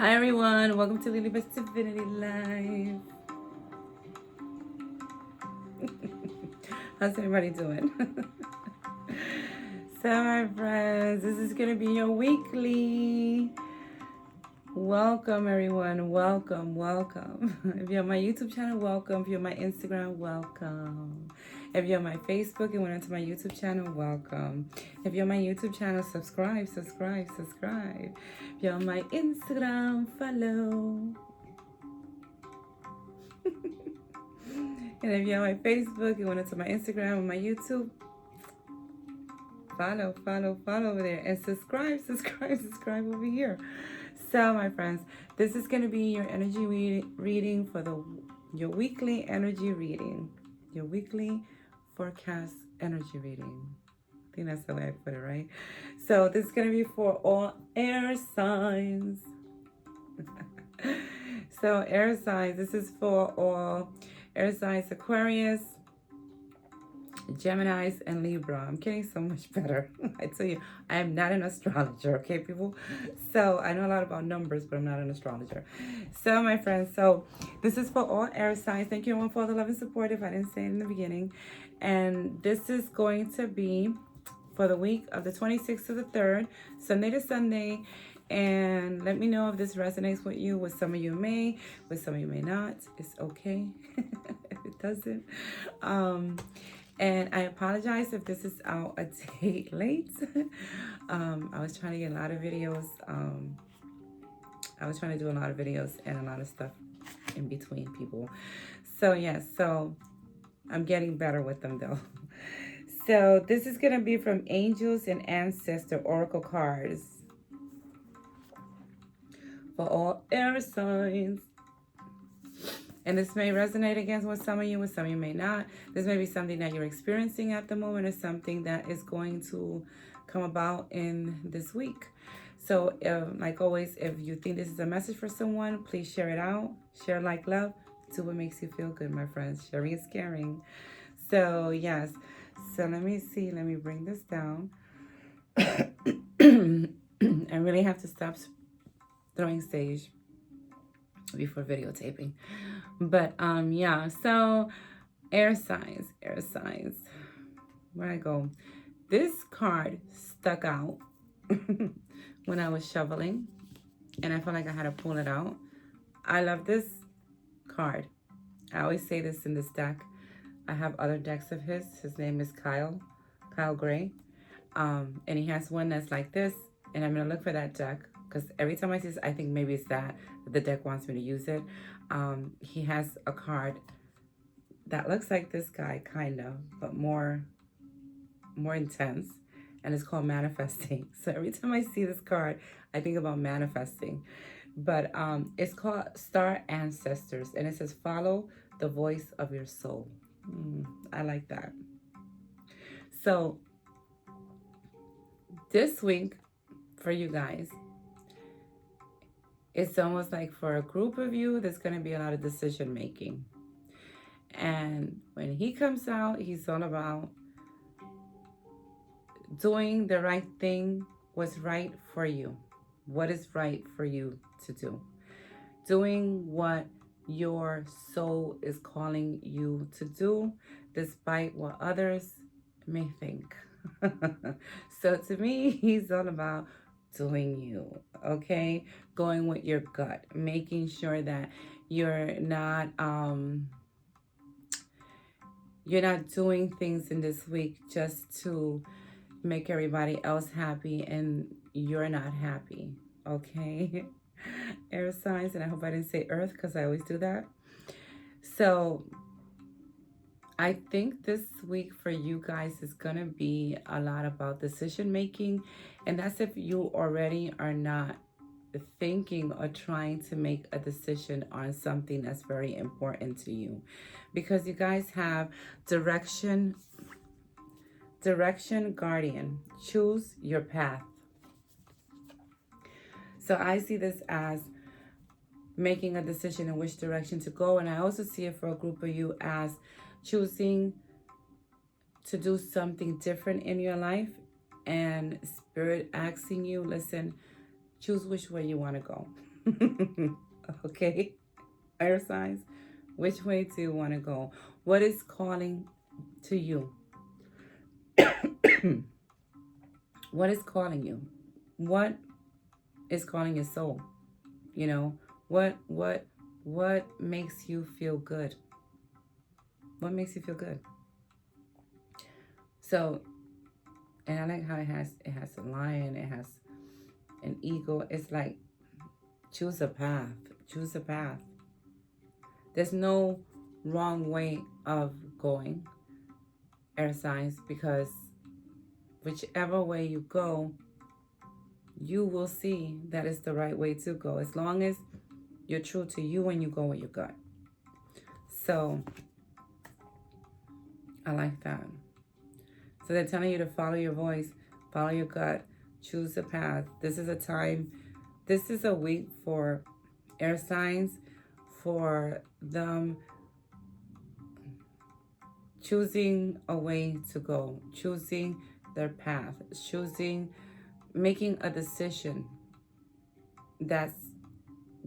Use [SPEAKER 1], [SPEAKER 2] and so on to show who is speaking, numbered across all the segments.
[SPEAKER 1] Hi everyone, welcome to LilybetO Divinity Live. How's everybody doing? So my friends, this is gonna be your weekly. Welcome everyone, welcome. If you're on my YouTube channel, welcome. If you're on my Instagram, welcome. If you're on my Facebook and went into my YouTube channel, welcome. If you're on my YouTube channel, subscribe. If you're on my Instagram, follow. And if you're on my Facebook and went into my Instagram and my YouTube, follow over there. And subscribe over here. So, my friends, this is going to be your energy reading for your weekly energy reading. Your weekly forecast energy reading. I think that's the way I put it, right? So, this is going to be for all air signs. So, air signs, this is for all air signs: Aquarius, Geminis, and Libra. I'm getting so much better. I tell you, I am not an astrologer, okay, people? So I know a lot about numbers, but I'm not an astrologer. So, my friends, so this is for all air signs. Thank you everyone for all the love and support if I didn't say it in the beginning. And this is going to be for the week of the 26th to the 3rd, Sunday to Sunday. And let me know if this resonates with you. With some of you may, with some of you may not. It's okay if it doesn't. And I apologize if this is out a day late. I was trying to get a lot of videos. I was trying to do a lot of videos and a lot of stuff in between people. So yes, so I'm getting better with them though. So this is going to be from Angels and Ancestor Oracle cards for all air signs. And this may resonate against with some of you may not. This may be something that you're experiencing at the moment or something that is going to come about in this week. So like always, if you think this is a message for someone, please share it out. Share, like, love. Do what makes you feel good, my friends. Sharing is caring. So yes. So let me see. Let me bring this down. I really have to stop throwing sage before videotaping. But yeah, so air signs. Where I go, this card stuck out when I was shoveling, and I felt like I had to pull it out. I love this card. I always say this in this deck. I have other decks of his. His name is Kyle Gray, and he has one that's like this. And I'm gonna look for that deck because every time I see this, I think maybe it's that the deck wants me to use it. He has a card that looks like this guy, kind of, but more intense, and it's called Manifesting. So every time I see this card, I think about manifesting. But it's called Star Ancestors, and it says follow the voice of your soul. I like that. So this week for you guys, it's almost like for a group of you, there's going to be a lot of decision making. And when he comes out, he's all about doing the right thing, what's right for you, what is right for you to do, doing what your soul is calling you to do, despite what others may think. So to me, he's all about doing you, okay? Going with your gut, making sure that you're not doing things in this week just to make everybody else happy and you're not happy, okay? Air signs, and I hope I didn't say earth because I always do that. So I think this week for you guys is going to be a lot about decision making, and that's if you already are not thinking or trying to make a decision on something that's very important to you, because you guys have direction guardian. Choose your path. So I see this as making a decision in which direction to go, and I also see it for a group of you as choosing to do something different in your life, and spirit asking you, listen, choose which way you want to go. Okay, air signs, which way do you want to go? What is calling to you? What is calling you? What is calling your soul? You know, what makes you feel good? What makes you feel good? So, and I like how it has a lion, it has an eagle. It's like choose a path. Choose a path. There's no wrong way of going, air signs, because whichever way you go, you will see that it's the right way to go as long as you're true to you and you go with your gut. So I like that. So they're telling you to follow your voice, follow your gut, choose a path. This is a time, this is a week for air signs, for them choosing a way to go, choosing their path, choosing, making a decision that's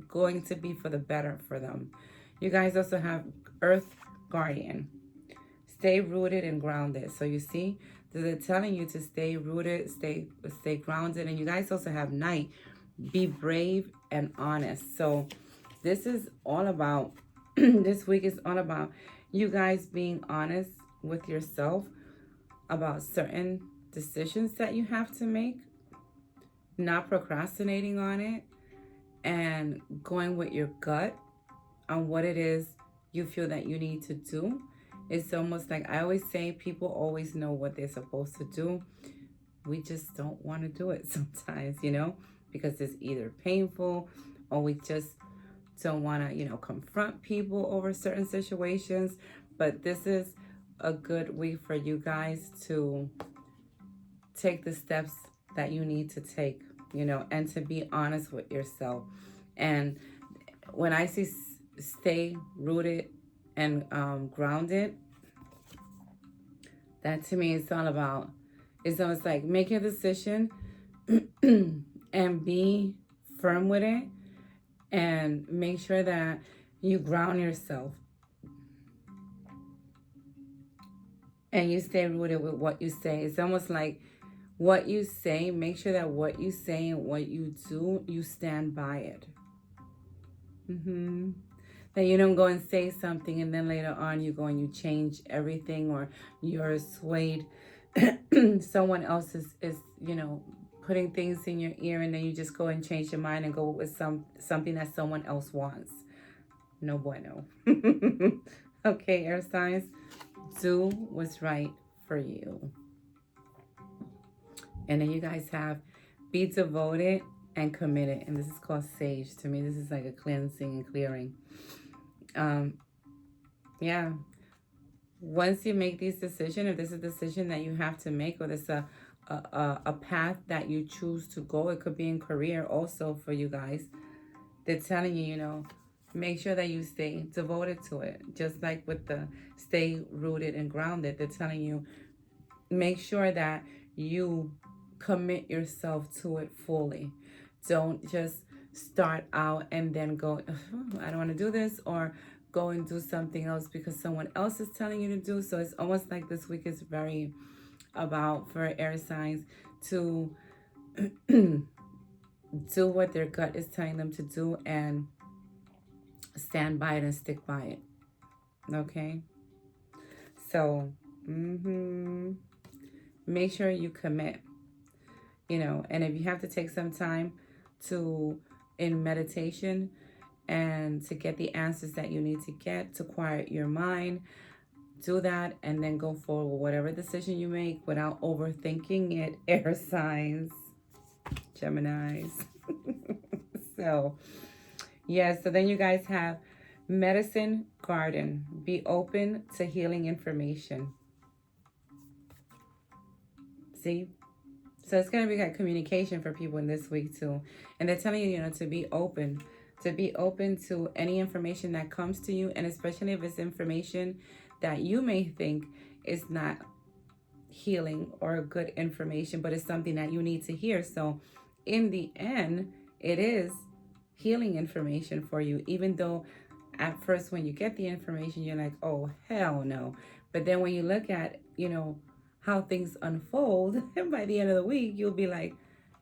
[SPEAKER 1] going to be for the better for them. You guys also have Earth Guardian. Stay rooted and grounded. So you see, they're telling you to stay rooted, stay grounded. And you guys also have Night. Be brave and honest. So this is all about, this week is all about you guys being honest with yourself about certain decisions that you have to make, not procrastinating on it, and going with your gut on what it is you feel that you need to do. It's almost like I always say, people always know what they're supposed to do. We just don't want to do it sometimes, because it's either painful or we just don't want to, confront people over certain situations. But this is a good week for you guys to take the steps that you need to take, and to be honest with yourself. And when I see stay rooted and grounded, that to me is all about, it's almost like make your decision and be firm with it, and make sure that you ground yourself and you stay rooted with what you say. It's almost like what you say, make sure that what you say and what you do, you stand by it. That you don't go and say something and then later on you go and you change everything, or you're swayed. Someone else is putting things in your ear, and then you just go and change your mind and go with something that someone else wants. No bueno. Okay, air signs, do what's right for you. And then you guys have be devoted and committed. And this is called sage. To me, this is like a cleansing and clearing. Yeah. Once you make these decisions, if there's a decision that you have to make, or there's a path that you choose to go, it could be in career also for you guys. They're telling you, make sure that you stay devoted to it. Just like with the stay rooted and grounded, they're telling you, make sure that you commit yourself to it fully. Don't just start out and then go, I don't want to do this, or go and do something else because someone else is telling you to do. So it's almost like this week is very about, for air signs, to do what their gut is telling them to do and stand by it and stick by it. Okay? So, make sure you commit, and if you have to take some time in meditation and to get the answers that you need to get to quiet your mind, do that, and then go forward with whatever decision you make without overthinking it, air signs, Geminis. So, so then you guys have medicine garden. Be open to healing information. See? So it's going to be like communication for people in this week too. And they're telling you, to be open to any information that comes to you. And especially if it's information that you may think is not healing or good information, but it's something that you need to hear. So in the end, it is healing information for you, even though at first when you get the information, you're like, oh, hell no. But then when you look at, how things unfold, and by the end of the week, you'll be like,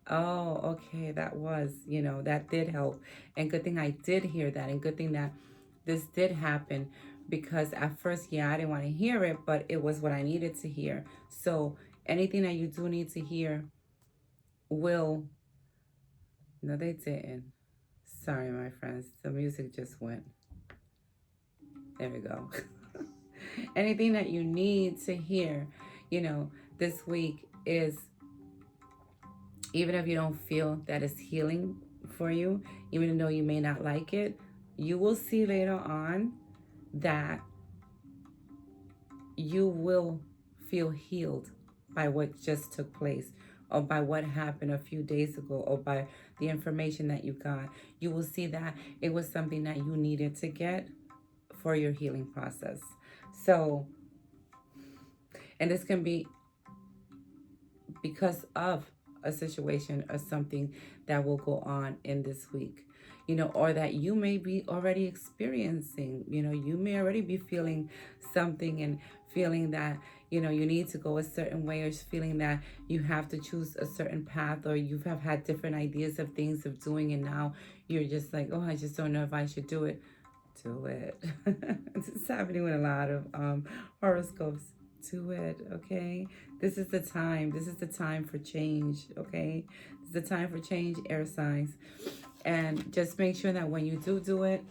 [SPEAKER 1] oh, okay, that did help. And good thing I did hear that. And good thing that this did happen, because at first, yeah, I didn't want to hear it, but it was what I needed to hear. So anything that you do need to hear will, no, they didn't. Sorry, my friends. The music just went. There we go. Anything that you need to hear, this week is, even if you don't feel that it's healing for you, even though you may not like it, you will see later on that you will feel healed by what just took place, or by what happened a few days ago, or by the information that you got. You will see that it was something that you needed to get for your healing process. So, and this can be because of a situation or something that will go on in this week, or that you may be already experiencing. You may already be feeling something, and feeling that, you need to go a certain way, or feeling that you have to choose a certain path, or you have had different ideas of things of doing, and now you're just like, oh, I just don't know if I should do it. Do it. It's happening with a lot of horoscopes. Do it, okay? This is the time. This is the time for change, okay? This is the time for change, air signs. And just make sure that when you do it,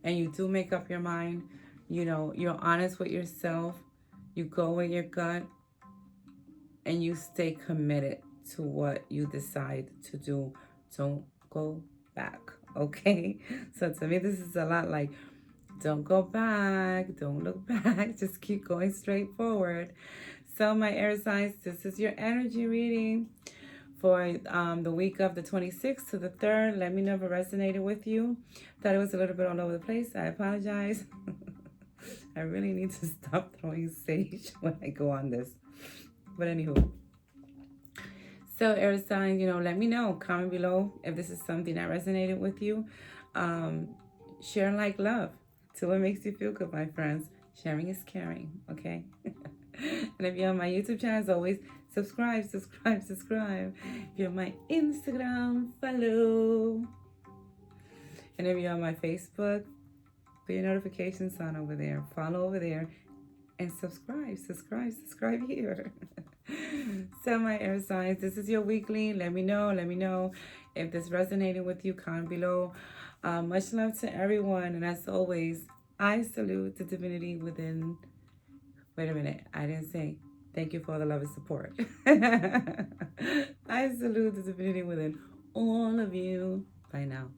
[SPEAKER 1] and you do make up your mind, you're honest with yourself, you go with your gut, and you stay committed to what you decide to do. Don't go back, okay? So to me, this is a lot like, don't go back, don't look back, just keep going straight forward. So my air signs, this is your energy reading for the week of the 26th to the 3rd. Let me know if it resonated with you. Thought it was a little bit all over the place. I apologize. I really need to stop throwing sage when I go on this. But anywho. So air signs, let me know. Comment below if this is something that resonated with you. Share like love. So what makes you feel good, my friends? Sharing is caring, okay? And if you're on my YouTube channel, as always, subscribe. If you're on my Instagram, follow. And if you're on my Facebook, put your notifications on over there. Follow over there. And subscribe here. So my air signs, this is your weekly. Let me know if this resonated with you. Comment below. Much love to everyone. And as always, I salute the divinity within. Wait a minute. I didn't say thank you for all the love and support. I salute the divinity within all of you. Bye now.